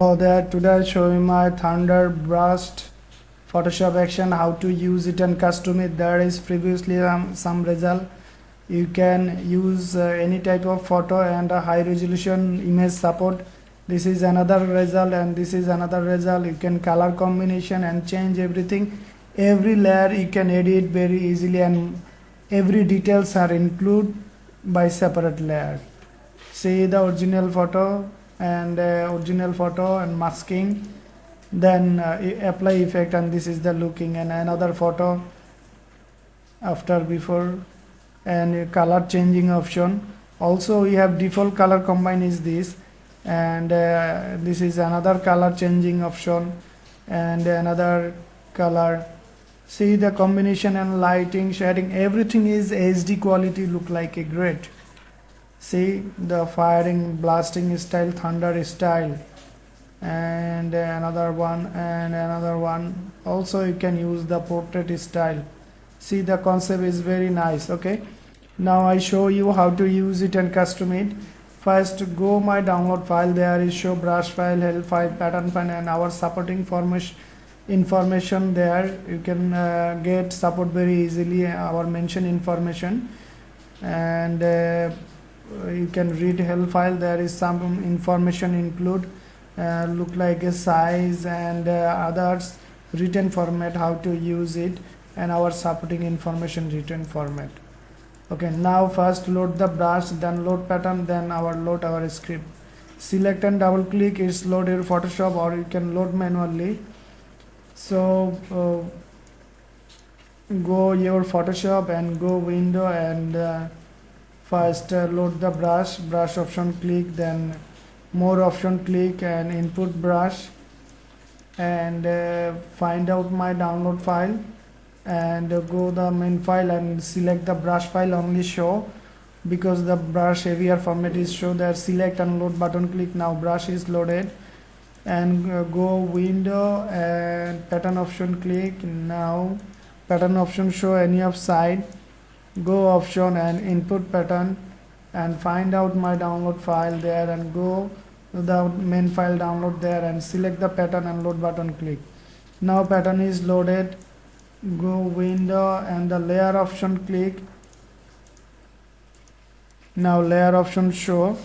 Today I'll show you my Thunderburst Photoshop action, how to use it and custom it. There is previously some result. You can use any type of photo and a high resolution image support. This is another result and this is another result. You can color combination and change everything. Every layer you can edit very easily, and every details are included by separate layer. See the original photo and masking, then apply effect, and this is the looking, and another photo after before, and color changing option. Also we have default color combine is this, and this is another color changing option and another color. See the combination and lighting, shading, everything is HD quality, look like a great. See the firing, blasting style, thunder style, and another one and another one. Also you can use the portrait style. See the concept is very nice. Okay, now I show you how to use it and custom it. First go my download file, there is show brush file, help file, pattern file, and our supporting information there. You can get support very easily, our mention information, and you can read help file. There is some information include, look like a size and others, written format, how to use it, and our supporting information written format. Okay, now first load the brush, then load pattern, then load our script. Select and double click is load your Photoshop, or you can load manually. So go your Photoshop and go window, and first load the brush option click, then more option click, and input brush, and find out my download file, and go the main file and select the brush file only show, because the brush heavier format is show there. Select and load button click, now brush is loaded, and go window and pattern option click. Now pattern option show any of side, go option and input pattern, and find out my download file there, and go to the main file download there, and select the pattern and load button click. Now pattern is loaded, go window and the layer option click. Now layer option show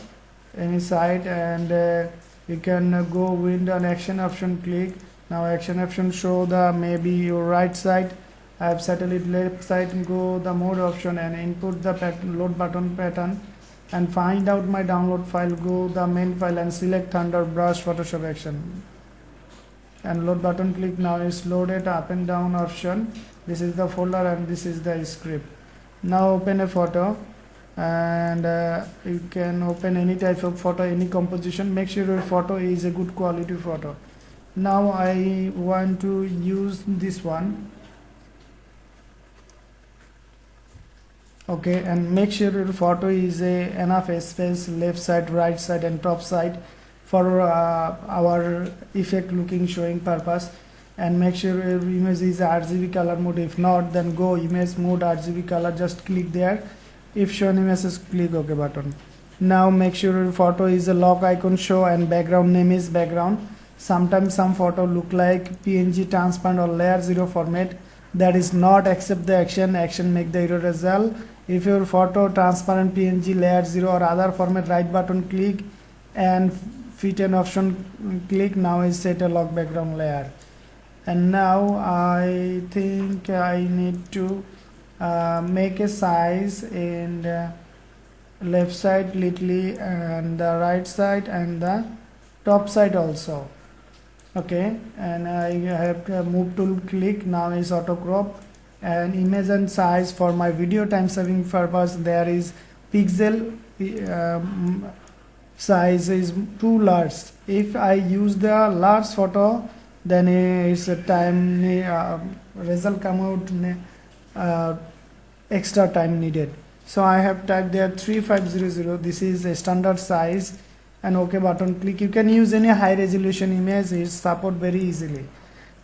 any side, and you can go window and action option click. Now action option show the maybe your right side. I have settled it left side, and go the mode option and input the pattern, load button pattern, and find out my download file. Go the main file and select Thunderburst Photoshop action, and load button click. Now is loaded up and down option. This is the folder and this is the script. Now open a photo, and you can open any type of photo, any composition. Make sure your photo is a good quality photo. Now I want to use this one. Okay, and make sure your photo is enough space, left side, right side, and top side for our effect looking showing purpose. And make sure your image is RGB color mode. If not, then go image mode RGB color, just click there. If shown images, click OK button. Now make sure your photo is a lock icon show, and background name is background. Sometimes some photo look like PNG transparent or layer 0 format, that is not accept the action make the error result. If your photo transparent PNG layer 0 or other format, right button click and fit an option click. Now is set a lock background layer. And now I think I need to make a size in the left side little, and the right side, and the top side also. Okay, and I have to move tool click. Now is auto crop, and image and size for my video time saving purpose, there is pixel size is too large. If I use the large photo, then it's a time result come out extra time needed. So I have typed there 3500. This is a standard size, and OK button click. You can use any high resolution image, it support very easily.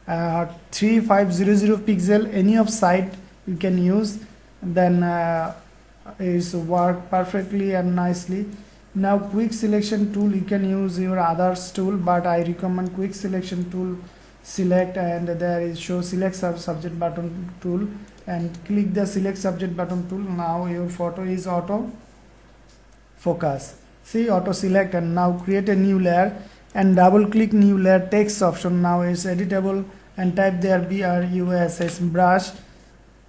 3500 pixel, any of site you can use, then is work perfectly and nicely. Now quick selection tool, you can use your others tool, but I recommend quick selection tool. Select, and there is show select subject button tool, and click the select subject button tool. Now your photo is auto focus, see, auto select. And now create a new layer and double click new layer, text option now is editable, and type there BRUSH, brush,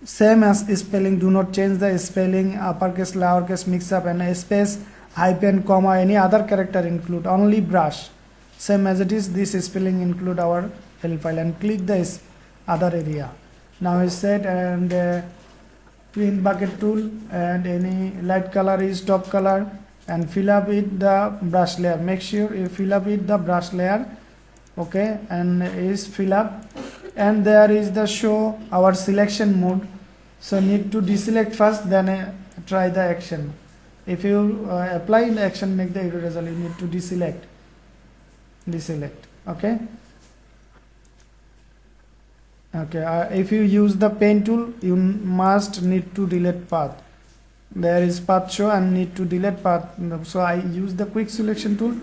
same as spelling, do not change the spelling, uppercase lowercase mix up, and a space, hyphen, comma, any other character include, only brush, same as it is, this spelling include our help file, and click the other area. Now is set, and print bucket tool, and any light color is top color, and fill up with the brush layer. Make sure you fill up with the brush layer, okay, and is fill up. And there is the show our selection mode, so need to deselect first, then try the action. If you apply the action, make the result, you need to deselect, okay. If you use the pen tool, you must need to delete path. There is path show and need to delete path, so I use the quick selection tool,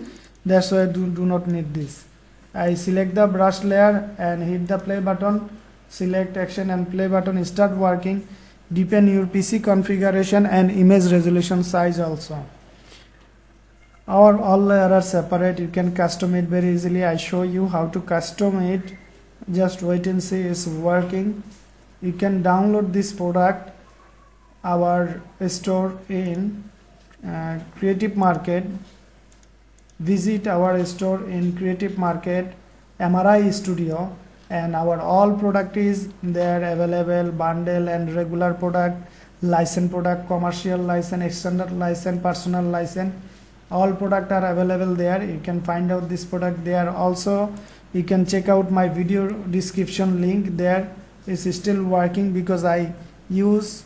that's why I do not need this. I select the brush layer and hit the play button, select action and play button, start working. Depend your PC configuration and image resolution size also. All layer are separate, you can custom it very easily. I show you how to custom it, just wait and see, it's working. You can download this product, our store in Creative Market. Visit our store in Creative Market, MRI Studio, and our all product is there available, bundle and regular product, license product, commercial license, extended license, personal license, all product are available there. You can find out this product there. Also you can check out my video description link, there is still working because I use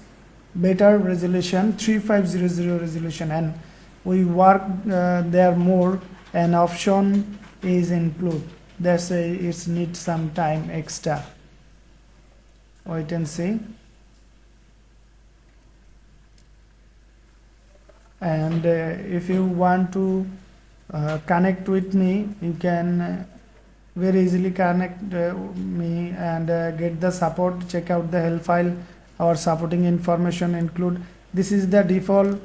better resolution, 3500 resolution, and we work there more, and option is include, that's why it needs some time extra. Wait and see. And if you want to connect with me, you can very easily connect me and get the support. Check out the help file, our supporting information include. This is the default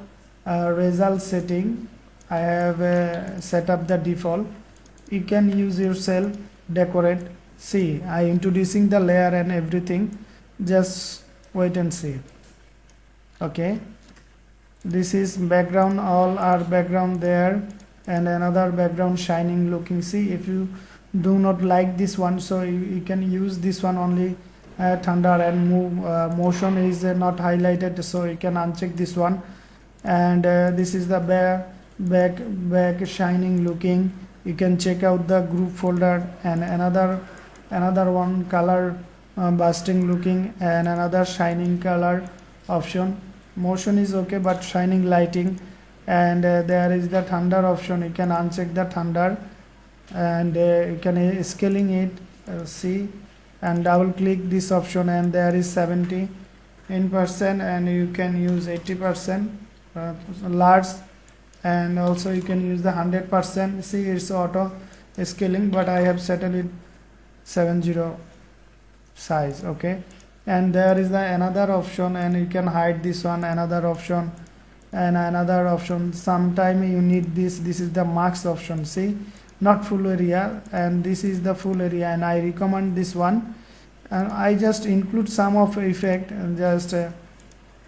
result setting. I have set up the default. You can use yourself, decorate. See, I introducing the layer and everything, just wait and see. Okay, this is background, all are background there, and another background shining looking. See, if you do not like this one, so you can use this one only, thunder and move, motion is not highlighted, so you can uncheck this one. And this is the back shining looking. You can check out the group folder, and another one color busting looking, and another shining color option. Motion is okay, but shining lighting. And there is the thunder option, you can uncheck the thunder, and you can scaling it, see, and double click this option, and there is 70%, and you can use 80% large, and also you can use the 100%. See, it's auto scaling, but I have set it 70 size. Okay, and there is the another option, and you can hide this one, another option, and another option. Sometime you need this is the max option. See, not full area, and this is the full area, and I recommend this one. And I just include some of effect, and just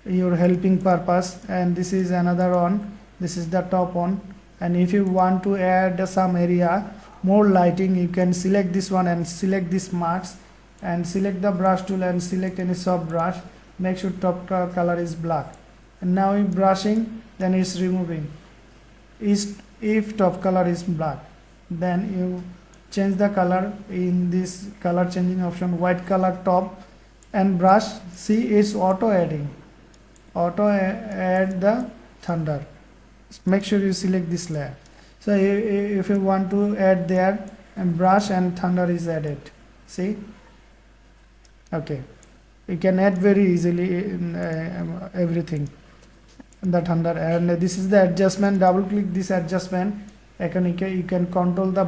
your helping purpose. And this is another one, this is the top one. And if you want to add some area, more lighting, you can select this one and select this max, and select the brush tool and select any soft brush. Make sure top color is black, and now in brushing, then it's removing. If top color is black, then you change the color in this color changing option, white color top, and brush. See, it's auto adding, auto add the thunder. Make sure you select this layer. So if you want to add there, and brush and thunder is added. See, okay, you can add very easily in everything. the thunder. And this is the adjustment. Double click this adjustment. You can control the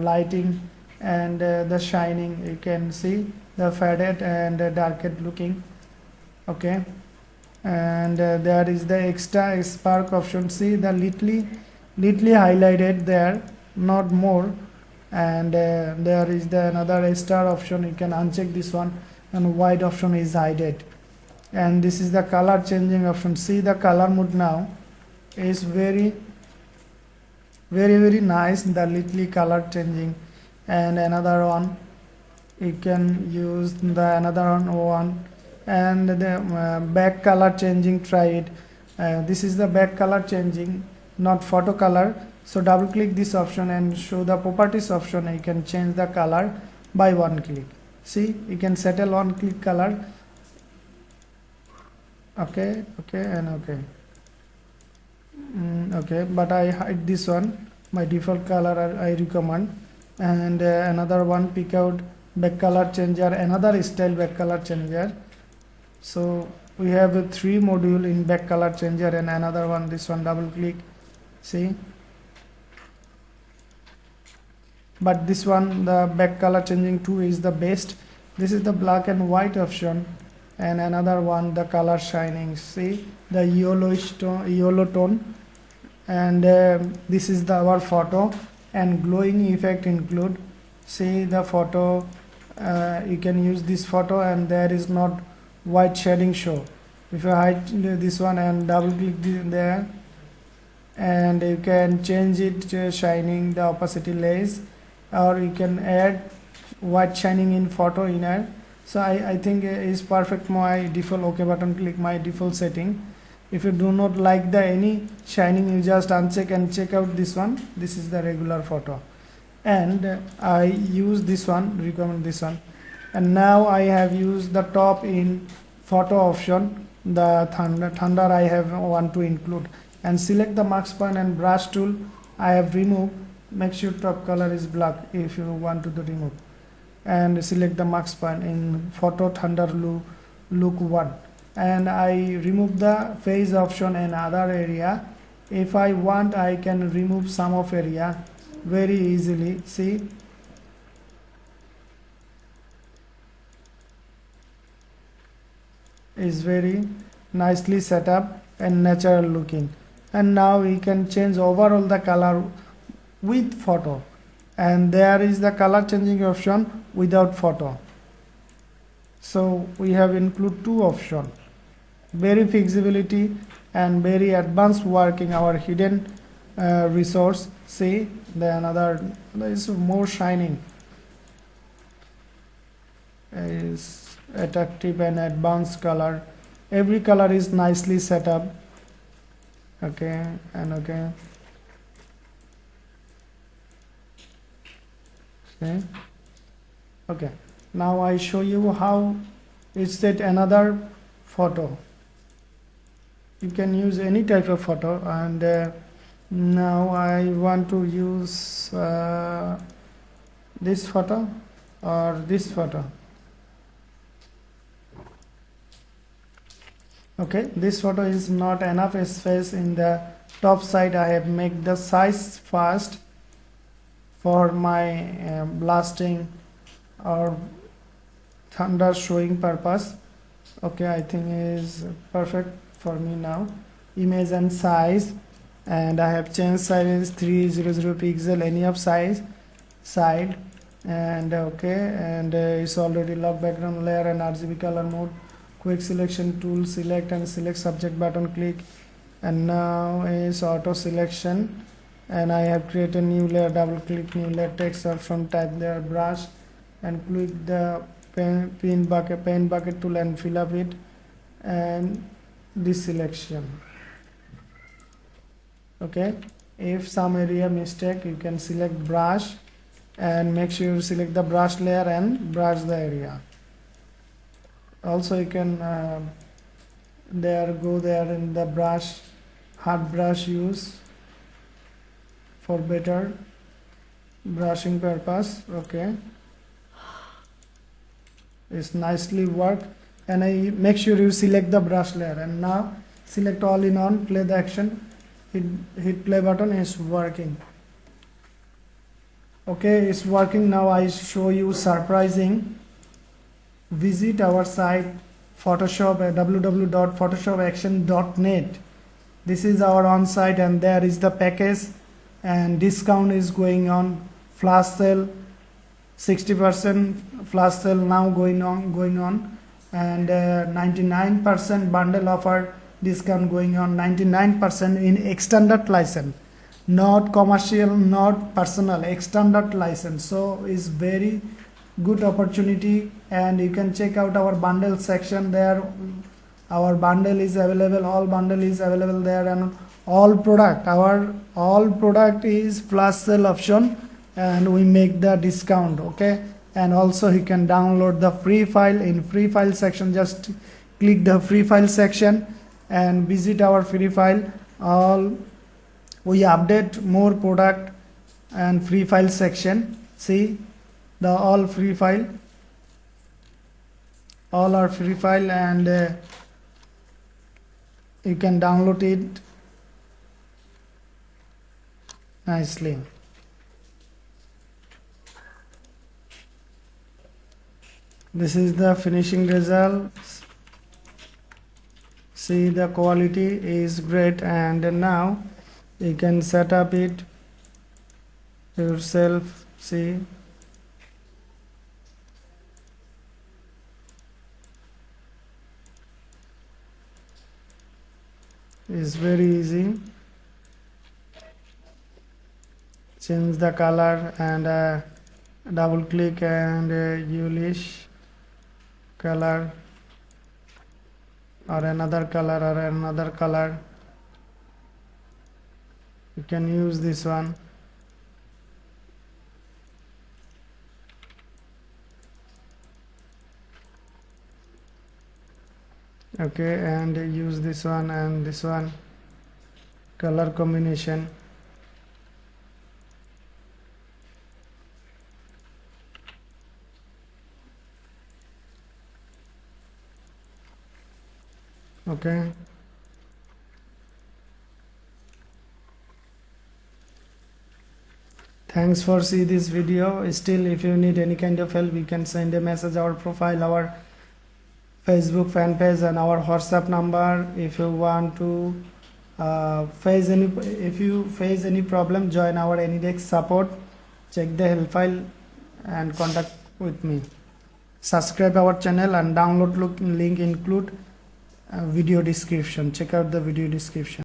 lighting and the shining. You can see the faded and darkened looking. Okay, and there is the extra spark option. See the little highlighted there, not more. And there is the another star option. You can uncheck this one, and white option is hidden. And this is the color changing option. See the color mode now is very nice, the little color changing. And another one, you can use the another one. And the back color changing, try it. This is the back color changing, not photo color. So double click this option and show the properties option. You can change the color by one click. See, you can settle one click color. Okay, and okay. Okay, but I hide this one. My default color I recommend. And another one, pick out back color changer, another style back color changer. So we have a 3 module in back color changer, and another one, this one, double click. See, but this one, the back color changing 2 is the best. This is the black and white option. And another one, the color shining. See the yellow tone. And this is our photo, and glowing effect include. See the photo, you can use this photo, and there is not white shading show. If you hide this one and double click there, and you can change it to shining, the opacity less, or you can add white shining in photo inner. So I think is perfect. My default OK button, click my default setting. If you do not like the any shining, you just uncheck and check out this one. This is the regular photo, and I use this one, recommend this one. And now I have used the top in photo option, the thunder I have want to include, and select the mask point and brush tool. I have removed. Make sure top color is black if you want to remove, and select the mask point in photo thunder look 1. And I remove the face option and other area. If I want, I can remove some of area very easily. See, is very nicely set up and natural looking. And now we can change overall the color with photo, and there is the color changing option without photo. So we have include 2 options. Very flexibility and very advanced work in our hidden resource. See, there is more shining, is attractive and advanced color. Every color is nicely set up. Okay, and okay. Okay, now I show you how is set another photo. You can use any type of photo, and now I want to use this photo or this photo. Okay, this photo is not enough space in the top side. I have made the size first for my blasting or thunder showing purpose. Okay, I think is perfect for me now. Image and size, and I have changed size 300 pixel, any of size side, and okay, and it's already locked background layer and RGB color mode. Quick selection tool, select and select subject button, click, and now is auto selection. And I have created a new layer, double click new layer, text option, type there brush, and click the paint bucket tool and fill up it, and this selection. Okay, if some area mistake, you can select brush and make sure you select the brush layer and brush the area. Also you can go there in the brush, hard brush use for better brushing purpose. Okay, it's nicely worked, and I make sure you select the brush layer. And now select all in on, play the action, hit play button, is working. Okay, it's working now. I show you surprising. Visit our site Photoshop at www.photoshopaction.net. This is our on-site, and there is the package, and discount is going on. Flash sale, 60% flash sale now going on, and 99% bundle offer discount going on. 99% in extended license, not commercial, not personal, extended license. So it's very good opportunity, and you can check out our bundle section there. Our bundle is available, all bundle is available there, and all product is flash sale option, and we make the discount. Okay, and also you can download the free file. In free file section, just click the free file section and visit our free file. We update more product and free file section. See the all free file, all are free file, and you can download it nicely. This is the finishing results. See, the quality is great, and now you can set up it yourself. See, it's very easy. Change the color and double click and Yellowish color or another color. You can use this one. Okay, and use this one and this one, color combination. Okay, thanks for see this video. Still, if you need any kind of help, you can send a message our profile, our Facebook fan page, and our WhatsApp number. If you want to face any problem, join our AnyDesk support. Check the help file and contact with me. Subscribe our channel and download link include video description. Check out the video description.